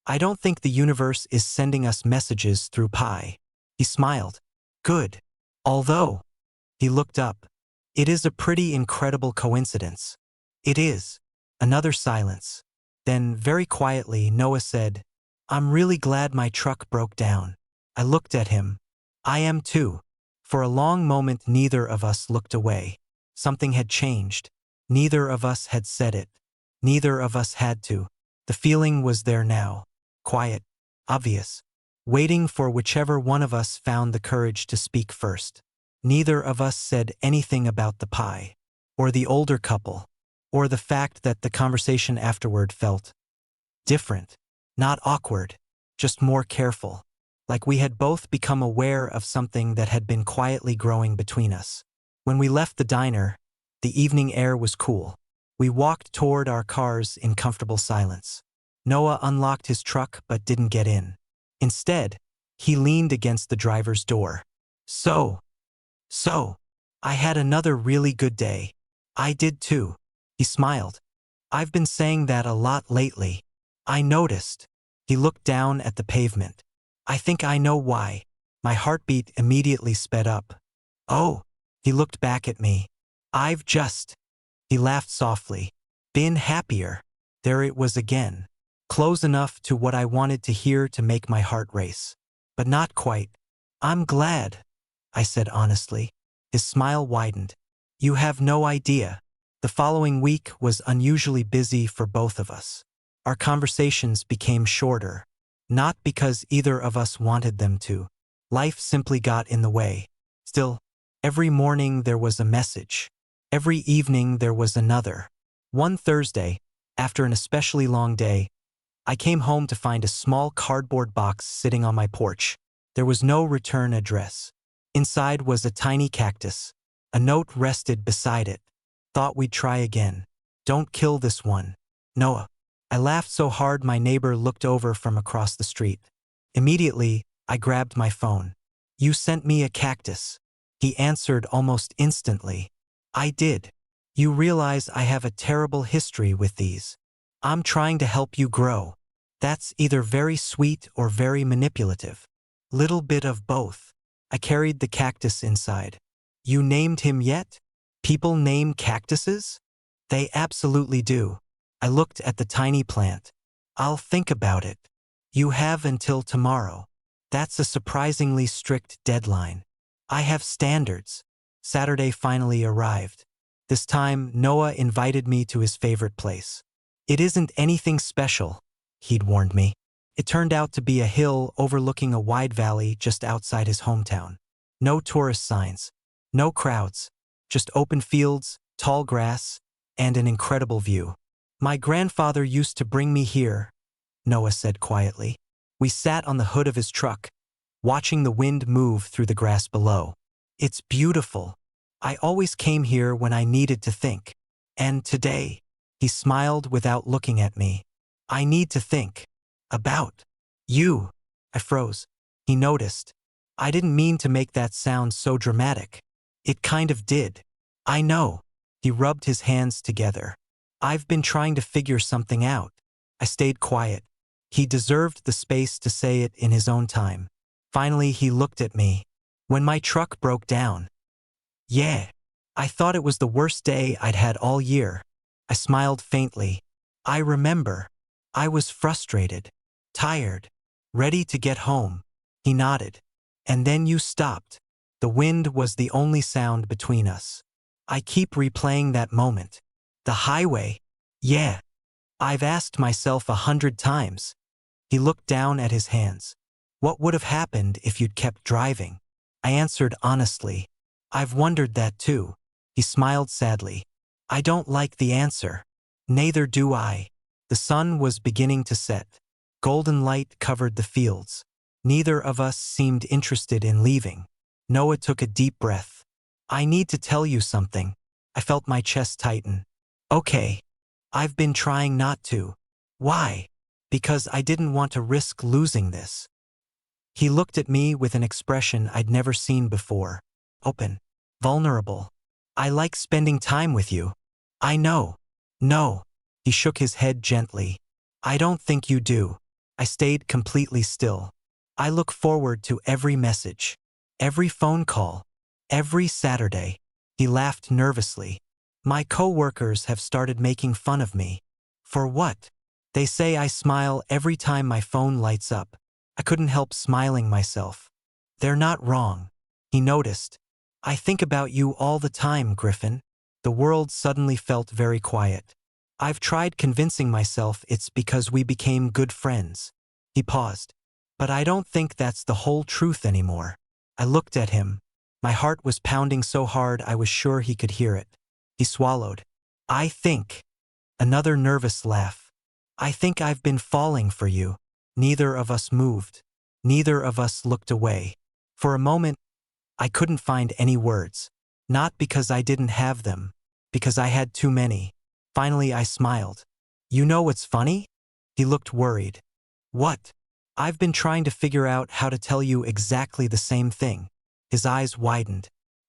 I don't think the universe is sending us messages through pie. He smiled. Good. Although, he looked up. It is a pretty incredible coincidence. It is. Another silence. Then, very quietly, Noah said, I'm really glad my truck broke down. I looked at him. I am too. For a long moment neither of us looked away. Something had changed. Neither of us had said it. Neither of us had to. The feeling was there now. Quiet. Obvious. Waiting for whichever one of us found the courage to speak first. Neither of us said anything about the pie. Or the older couple. Or the fact that the conversation afterward felt different. Not awkward. Just more careful. Like we had both become aware of something that had been quietly growing between us. When we left the diner, the evening air was cool. We walked toward our cars in comfortable silence. Noah unlocked his truck but didn't get in. Instead, he leaned against the driver's door. So, I had another really good day. I did too. He smiled. I've been saying that a lot lately. I noticed. He looked down at the pavement. I think I know why. My heartbeat immediately sped up. Oh, he looked back at me. I've just, he laughed softly, been happier. There it was again. Close enough to what I wanted to hear to make my heart race. But not quite. I'm glad, I said honestly. His smile widened. You have no idea. The following week was unusually busy for both of us. Our conversations became shorter. Not because either of us wanted them to. Life simply got in the way. Still, every morning there was a message. Every evening there was another. One Thursday, after an especially long day, I came home to find a small cardboard box sitting on my porch. There was no return address. Inside was a tiny cactus. A note rested beside it. Thought we'd try again. Don't kill this one. Noah. I laughed so hard my neighbor looked over from across the street. Immediately, I grabbed my phone. You sent me a cactus. He answered almost instantly. I did. You realize I have a terrible history with these. I'm trying to help you grow. That's either very sweet or very manipulative. Little bit of both. I carried the cactus inside. You named him yet? People name cactuses? They absolutely do. I looked at the tiny plant. I'll think about it. You have until tomorrow. That's a surprisingly strict deadline. I have standards. Saturday finally arrived. This time, Noah invited me to his favorite place. It isn't anything special, he'd warned me. It turned out to be a hill overlooking a wide valley just outside his hometown. No tourist signs. No crowds. Just open fields, tall grass, and an incredible view. My grandfather used to bring me here, Noah said quietly. We sat on the hood of his truck, watching the wind move through the grass below. It's beautiful. I always came here when I needed to think. And today, he smiled without looking at me. I need to think. About you. I froze. He noticed. I didn't mean to make that sound so dramatic. It kind of did. I know. He rubbed his hands together. I've been trying to figure something out. I stayed quiet. He deserved the space to say it in his own time. Finally, he looked at me. When my truck broke down. Yeah. I thought it was the worst day I'd had all year. I smiled faintly. I remember. I was frustrated. Tired. Ready to get home. He nodded. And then you stopped. The wind was the only sound between us. I keep replaying that moment. The highway. Yeah. I've asked myself 100 times. He looked down at his hands. What would have happened if you'd kept driving? I answered honestly. I've wondered that too. He smiled sadly. I don't like the answer. Neither do I. The sun was beginning to set. Golden light covered the fields. Neither of us seemed interested in leaving. Noah took a deep breath. I need to tell you something. I felt my chest tighten. Okay. I've been trying not to. Why? Because I didn't want to risk losing this. He looked at me with an expression I'd never seen before. Open. Vulnerable. I like spending time with you. I know. No. He shook his head gently. I don't think you do. I stayed completely still. I look forward to every message. Every phone call. Every Saturday. He laughed nervously. My coworkers have started making fun of me. For what? They say I smile every time my phone lights up. I couldn't help smiling myself. They're not wrong. He noticed. I think about you all the time, Griffin. The world suddenly felt very quiet. I've tried convincing myself it's because we became good friends. He paused. But I don't think that's the whole truth anymore. I looked at him. My heart was pounding so hard I was sure he could hear it. He swallowed. I think. Another nervous laugh. I think I've been falling for you. Neither of us moved. Neither of us looked away. For a moment, I couldn't find any words. Not because I didn't have them. Because I had too many. Finally, I smiled. You know what's funny? He looked worried. What? I've been trying to figure out how to tell you exactly the same thing. His eyes widened.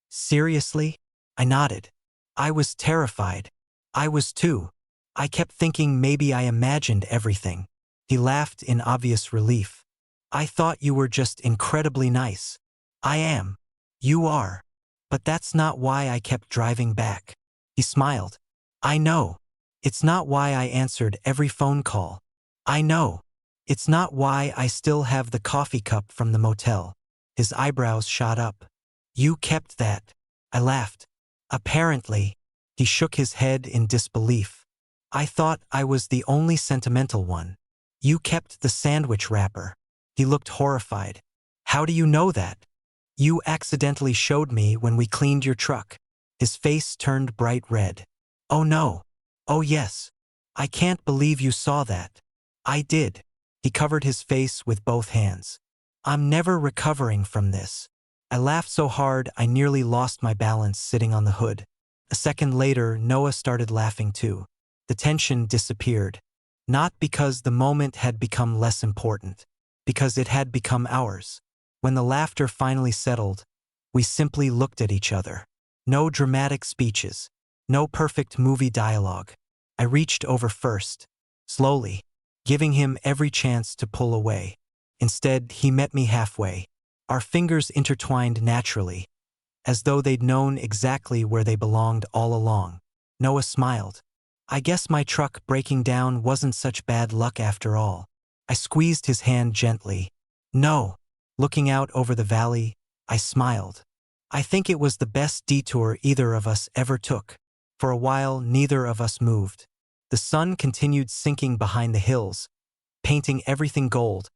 Seriously? I nodded. I was terrified. I was too. I kept thinking maybe I imagined everything. He laughed in obvious relief. I thought you were just incredibly nice. I am. You are. But that's not why I kept driving back. He smiled. I know. It's not why I answered every phone call. I know. It's not why I still have the coffee cup from the motel. His eyebrows shot up. You kept that. I laughed. Apparently. He shook his head in disbelief. I thought I was the only sentimental one. You kept the sandwich wrapper. He looked horrified. How do you know that? You accidentally showed me when we cleaned your truck. His face turned bright red. Oh no. Oh yes. I can't believe you saw that. I did. He covered his face with both hands. I'm never recovering from this. I laughed so hard I nearly lost my balance sitting on the hood. A second later, Noah started laughing too. The tension disappeared. Not because the moment had become less important. Because it had become ours. When the laughter finally settled, we simply looked at each other. No dramatic speeches. No perfect movie dialogue. I reached over first. slowly, giving him every chance to pull away. Instead, he met me halfway. Our fingers intertwined naturally, as though they'd known exactly where they belonged all along. Noah smiled. I guess my truck breaking down wasn't such bad luck after all. I squeezed his hand gently. No. Looking out over the valley, I smiled. I think it was the best detour either of us ever took. For a while, neither of us moved. The sun continued sinking behind the hills, painting everything gold,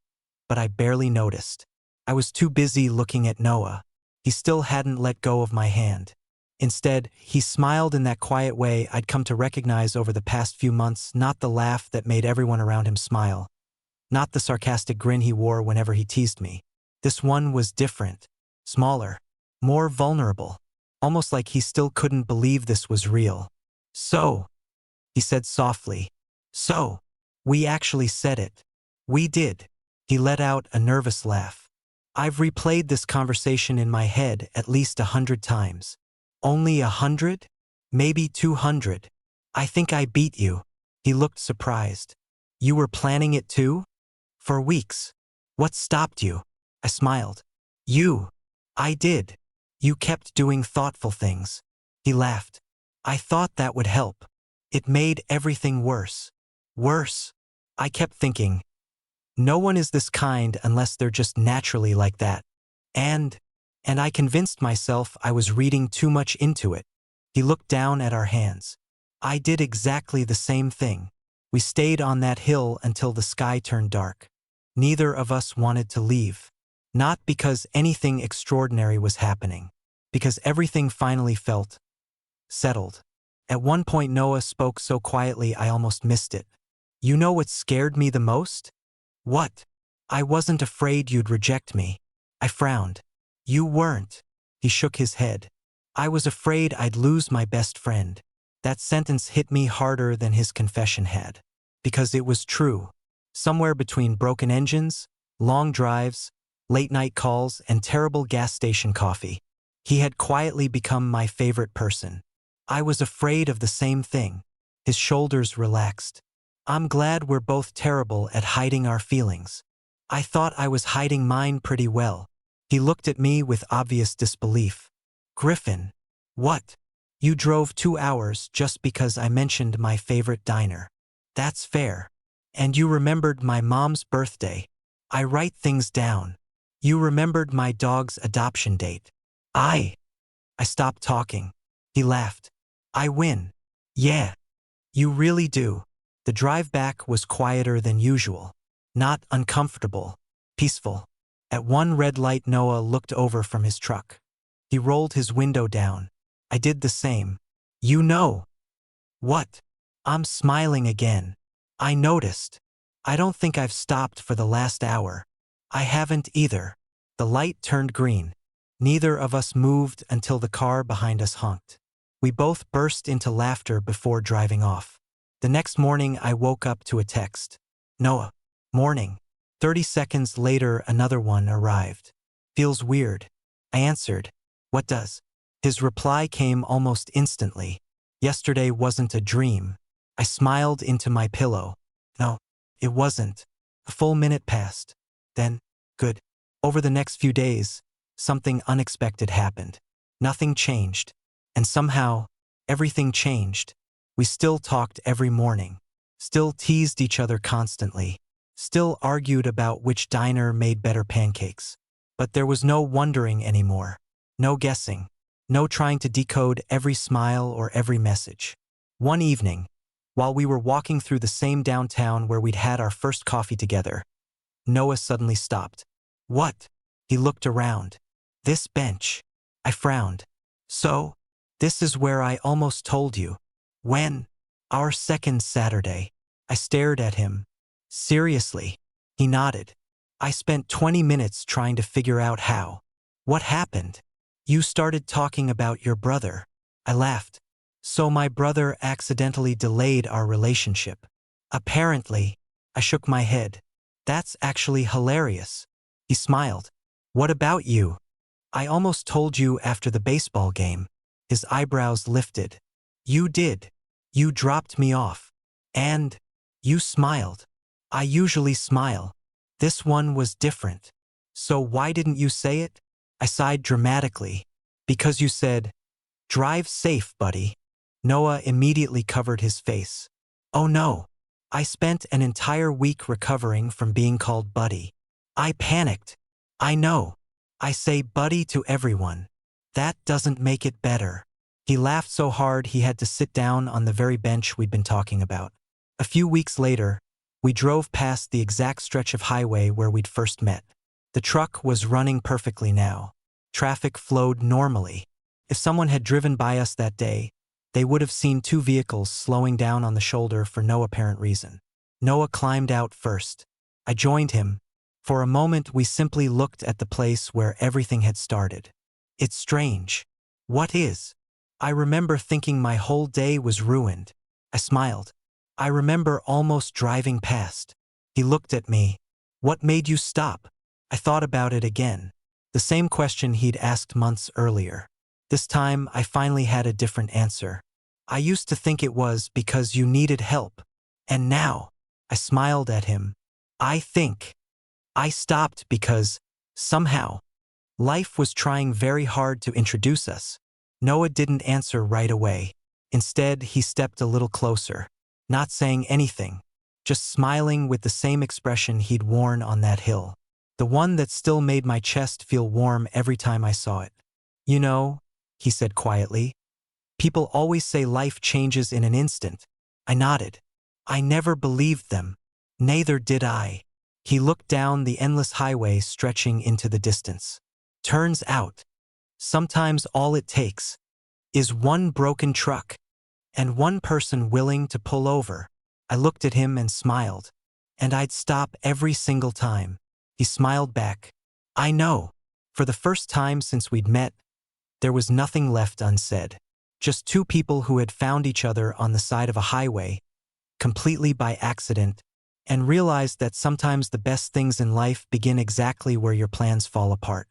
but I barely noticed. I was too busy looking at Noah. He still hadn't let go of my hand. Instead, he smiled in that quiet way I'd come to recognize over the past few months, not the laugh that made everyone around him smile, not the sarcastic grin he wore whenever he teased me. This one was different, smaller, more vulnerable, almost like he still couldn't believe this was real. So, he said softly, so, we actually said it. We did. He let out a nervous laugh. I've replayed this conversation in my head at least 100 times. Only 100? Maybe 200. I think I beat you. He looked surprised. You were planning it too? For weeks. What stopped you? I smiled. You. I did. You kept doing thoughtful things. He laughed. I thought that would help. It made everything worse. Worse. I kept thinking, no one is this kind unless they're just naturally like that. And I convinced myself I was reading too much into it. He looked down at our hands. I did exactly the same thing. We stayed on that hill until the sky turned dark. Neither of us wanted to leave. Not because anything extraordinary was happening, because everything finally felt settled. At one point Noah spoke so quietly I almost missed it. You know what scared me the most? What? I wasn't afraid you'd reject me. I frowned. You weren't. He shook his head. I was afraid I'd lose my best friend. That sentence hit me harder than his confession had. Because it was true. Somewhere between broken engines, long drives, late-night calls, and terrible gas station coffee, he had quietly become my favorite person. I was afraid of the same thing. His shoulders relaxed. I'm glad we're both terrible at hiding our feelings. I thought I was hiding mine pretty well. He looked at me with obvious disbelief. Griffin. What? You drove 2 hours just because I mentioned my favorite diner. That's fair. And you remembered my mom's birthday. I write things down. You remembered my dog's adoption date. I stopped talking. He laughed. I win. Yeah. You really do. The drive back was quieter than usual. Not uncomfortable. Peaceful. At one red light Noah looked over from his truck. He rolled his window down. I did the same. You know. What? I'm smiling again. I noticed. I don't think I've stopped for the last hour. I haven't either. The light turned green. Neither of us moved until the car behind us honked. We both burst into laughter before driving off. The next morning I woke up to a text. Noah. Morning. 30 seconds later another one arrived. Feels weird. I answered. What does? His reply came almost instantly. Yesterday wasn't a dream. I smiled into my pillow. No, it wasn't. A full minute passed. Then, good. Over the next few days, something unexpected happened. Nothing changed. And somehow, everything changed. We still talked every morning. Still teased each other constantly. Still argued about which diner made better pancakes. But there was no wondering anymore. No guessing. No trying to decode every smile or every message. One evening, while we were walking through the same downtown where we'd had our first coffee together, Noah suddenly stopped. What? He looked around. This bench. I frowned. So, this is where I almost told you. When? Our second Saturday. I stared at him. Seriously. He nodded. I spent 20 minutes trying to figure out how. What happened? You started talking about your brother. I laughed. So my brother accidentally delayed our relationship. Apparently. I shook my head. That's actually hilarious. He smiled. What about you? I almost told you after the baseball game. His eyebrows lifted. You did. You dropped me off. And You smiled. I usually smile. This one was different. So why didn't you say it? I sighed dramatically. Because you said, "Drive safe, buddy." Noah immediately covered his face. Oh no. I spent an entire week recovering from being called buddy. I panicked. I know. I say buddy to everyone. That doesn't make it better. He laughed so hard he had to sit down on the very bench we'd been talking about. A few weeks later, we drove past the exact stretch of highway where we'd first met. The truck was running perfectly now. Traffic flowed normally. If someone had driven by us that day, they would have seen two vehicles slowing down on the shoulder for no apparent reason. Noah climbed out first. I joined him. For a moment, we simply looked at the place where everything had started. It's strange. What is? I remember thinking my whole day was ruined. I smiled. I remember almost driving past. He looked at me. What made you stop? I thought about it again. The same question he'd asked months earlier. This time, I finally had a different answer. I used to think it was because you needed help. And now, I smiled at him. I think I stopped because, somehow, life was trying very hard to introduce us. Noah didn't answer right away. Instead, he stepped a little closer, not saying anything, just smiling with the same expression he'd worn on that hill. The one that still made my chest feel warm every time I saw it. You know, he said quietly, people always say life changes in an instant. I nodded. I never believed them. Neither did I. He looked down the endless highway stretching into the distance. Turns out, sometimes all it takes is one broken truck and one person willing to pull over. I looked at him and smiled. And I'd stop every single time. He smiled back. I know. For the first time since we'd met, there was nothing left unsaid. Just two people who had found each other on the side of a highway, completely by accident, and realized that sometimes the best things in life begin exactly where your plans fall apart.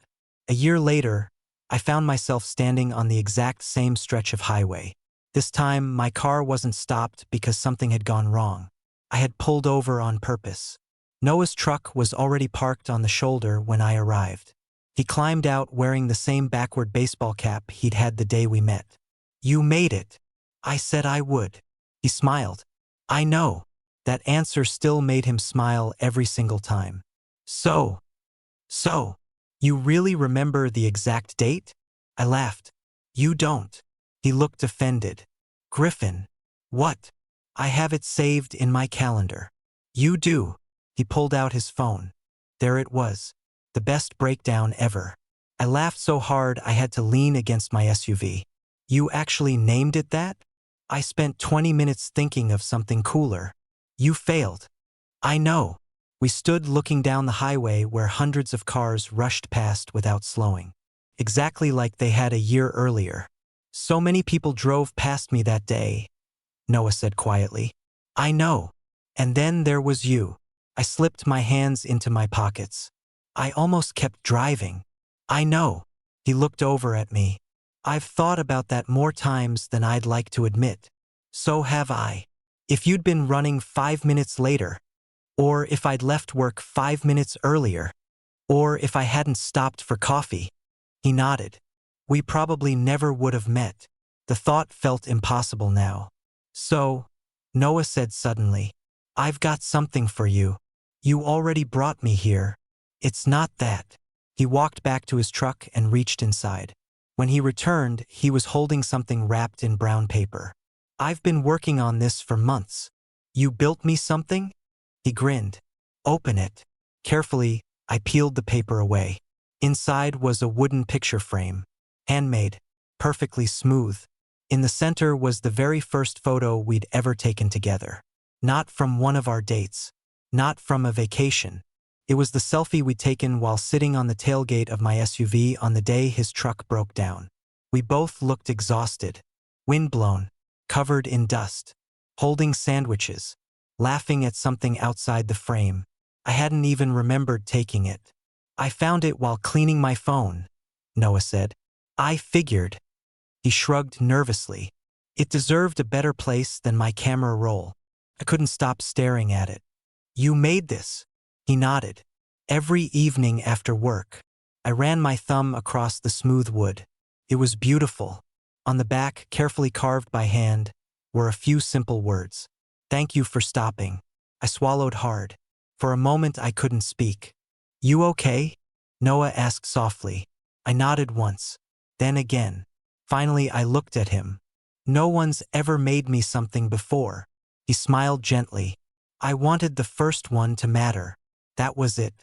A year later, I found myself standing on the exact same stretch of highway. This time, my car wasn't stopped because something had gone wrong. I had pulled over on purpose. Noah's truck was already parked on the shoulder when I arrived. He climbed out wearing the same backward baseball cap he'd had the day we met. You made it. I said I would. He smiled. I know. That answer still made him smile every single time. So, you really remember the exact date? I laughed. You don't. He looked offended. Griffin. What? I have it saved in my calendar. You do. He pulled out his phone. There it was. The best breakdown ever. I laughed so hard I had to lean against my SUV. You actually named it that? I spent 20 minutes thinking of something cooler. You failed. I know. We stood looking down the highway where hundreds of cars rushed past without slowing. Exactly like they had a year earlier. So many people drove past me that day, Noah said quietly. I know. And then there was you. I slipped my hands into my pockets. I almost kept driving. I know. He looked over at me. I've thought about that more times than I'd like to admit. So have I. If you'd been running 5 minutes later, or if I'd left work 5 minutes earlier, or if I hadn't stopped for coffee, he nodded. We probably never would have met. The thought felt impossible now. So, Noah said suddenly, I've got something for you. You already brought me here. It's not that. He walked back to his truck and reached inside. When he returned, he was holding something wrapped in brown paper. I've been working on this for months. You built me something? He grinned. Open it. Carefully, I peeled the paper away. Inside was a wooden picture frame. Handmade. Perfectly smooth. In the center was the very first photo we'd ever taken together. Not from one of our dates. Not from a vacation. It was the selfie we'd taken while sitting on the tailgate of my SUV on the day his truck broke down. We both looked exhausted. Windblown. Covered in dust. Holding sandwiches. Laughing at something outside the frame. I hadn't even remembered taking it. I found it while cleaning my phone, Noah said. I figured. He shrugged nervously. It deserved a better place than my camera roll. I couldn't stop staring at it. You made this. He nodded. Every evening after work, I ran my thumb across the smooth wood. It was beautiful. On the back, carefully carved by hand, were a few simple words. Thank you for stopping. I swallowed hard. For a moment I couldn't speak. You okay? Noah asked softly. I nodded once, then again. Finally I looked at him. No one's ever made me something before. He smiled gently. I wanted the first one to matter. That was it.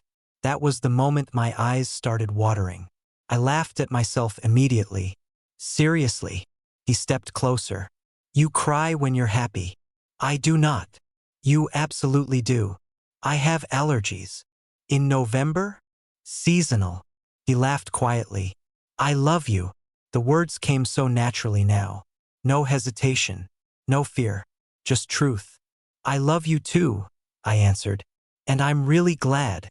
That was the moment my eyes started watering. I laughed at myself immediately. Seriously. He stepped closer. You cry when you're happy. I do not. You absolutely do. I have allergies. In November? Seasonal. He laughed quietly. I love you. The words came so naturally now. No hesitation. No fear. Just truth. I love you too, I answered. And I'm really glad.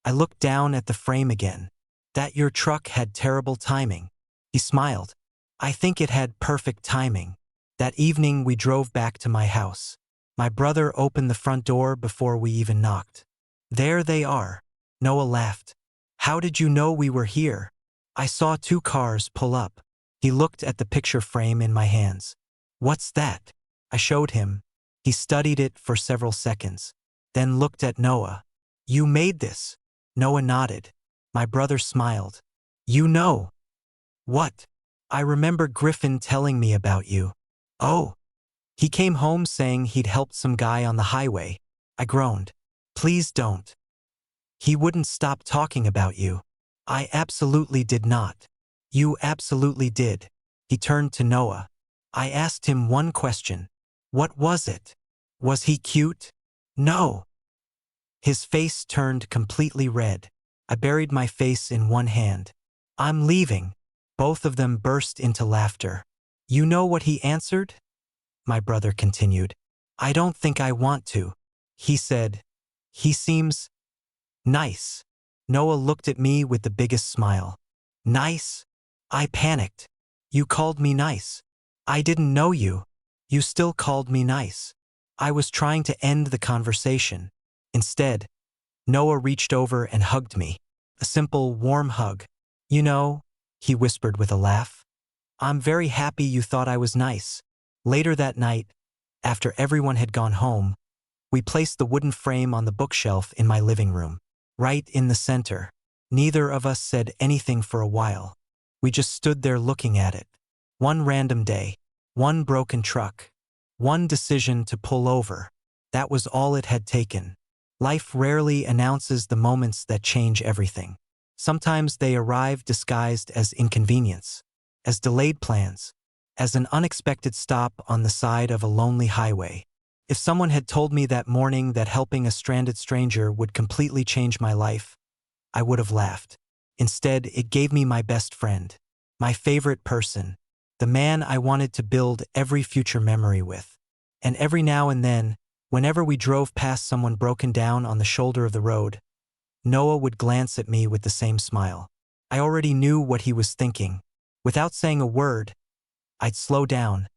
I looked down at the frame again. That your truck had terrible timing. He smiled. I think it had perfect timing. That evening we drove back to my house. My brother opened the front door before we even knocked. There they are. Noah laughed. How did you know we were here? I saw 2 cars pull up. He looked at the picture frame in my hands. What's that? I showed him. He studied it for several seconds, then looked at Noah. You made this. Noah nodded. My brother smiled. You know. What? I remember Griffin telling me about you. Oh. He came home saying he'd helped some guy on the highway. I groaned. Please don't. He wouldn't stop talking about you. I absolutely did not. You absolutely did. He turned to Noah. I asked him one question. What was it? Was he cute? No. His face turned completely red. I buried my face in one hand. I'm leaving. Both of them burst into laughter. You know what he answered? My brother continued. I don't think I want to. He said. He seems nice. Noah looked at me with the biggest smile. Nice? I panicked. You called me nice. I didn't know you. You still called me nice. I was trying to end the conversation. Instead, Noah reached over and hugged me. A simple, warm hug. You know, he whispered with a laugh. I'm very happy you thought I was nice. Later that night, after everyone had gone home, we placed the wooden frame on the bookshelf in my living room, right in the center. Neither of us said anything for a while. We just stood there looking at it. One random day, one broken truck, one decision to pull over. That was all it had taken. Life rarely announces the moments that change everything. Sometimes they arrive disguised as inconvenience, as delayed plans, as an unexpected stop on the side of a lonely highway. If someone had told me that morning that helping a stranded stranger would completely change my life, I would have laughed. Instead, it gave me my best friend, my favorite person, the man I wanted to build every future memory with. And every now and then, whenever we drove past someone broken down on the shoulder of the road, Noah would glance at me with the same smile. I already knew what he was thinking. Without saying a word, I'd slow down,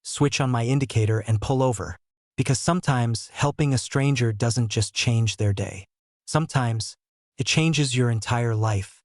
switch on my indicator and pull over. Because sometimes helping a stranger doesn't just change their day. Sometimes it changes your entire life.